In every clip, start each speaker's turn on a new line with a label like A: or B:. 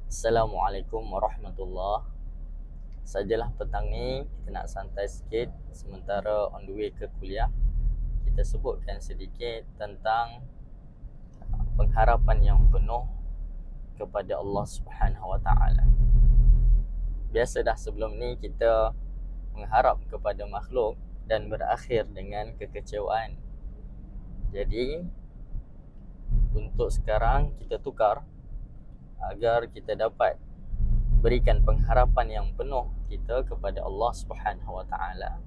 A: Assalamualaikum warahmatullahi. Sajalah petang ni kita nak santai sikit sementara on the way ke kuliah. Kita sebutkan sedikit tentang pengharapan yang penuh kepada Allah Subhanahu Wa Taala. Biasa dah sebelum ni kita mengharap kepada makhluk dan berakhir dengan kekecewaan. Jadi untuk sekarang kita tukar agar kita dapat berikan pengharapan yang penuh kita kepada Allah Subhanahu Wa Taala,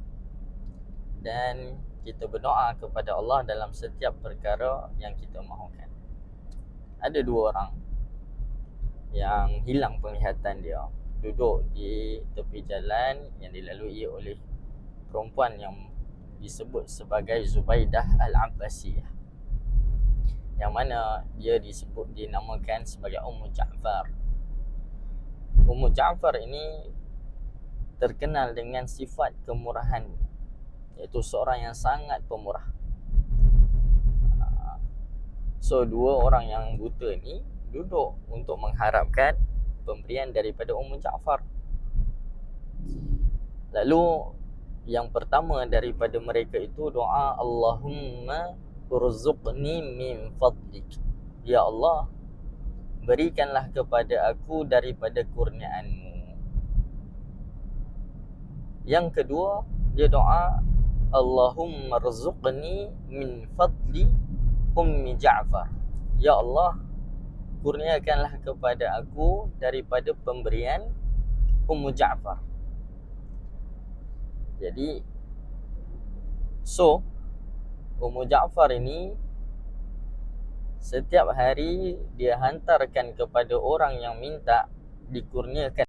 A: dan kita berdoa kepada Allah dalam setiap perkara yang kita mahukan. Ada dua orang yang hilang penglihatan dia, duduk di tepi jalan yang dilalui oleh perempuan yang disebut sebagai Zubaidah Al-Abbasiyah, yang mana dia dinamakan sebagai Ummu Ja'far. Ummu Ja'far ini terkenal dengan sifat kemurahan, iaitu seorang yang sangat pemurah. So dua orang yang buta ni duduk untuk mengharapkan pemberian daripada Ummu Ja'far. Lalu yang pertama daripada mereka itu doa, Allahumma urzuqni min fadlik, ya Allah, berikanlah kepada aku daripada kurniaanmu. Yang kedua, dia doa, Allahumma rzuqni min fadli Ummi Ja'far, ya Allah, kurniakanlah kepada aku daripada pemberian Ummu Ja'far. Jadi Ummu Ja'far ini setiap hari dia hantarkan kepada orang yang minta dikurniakan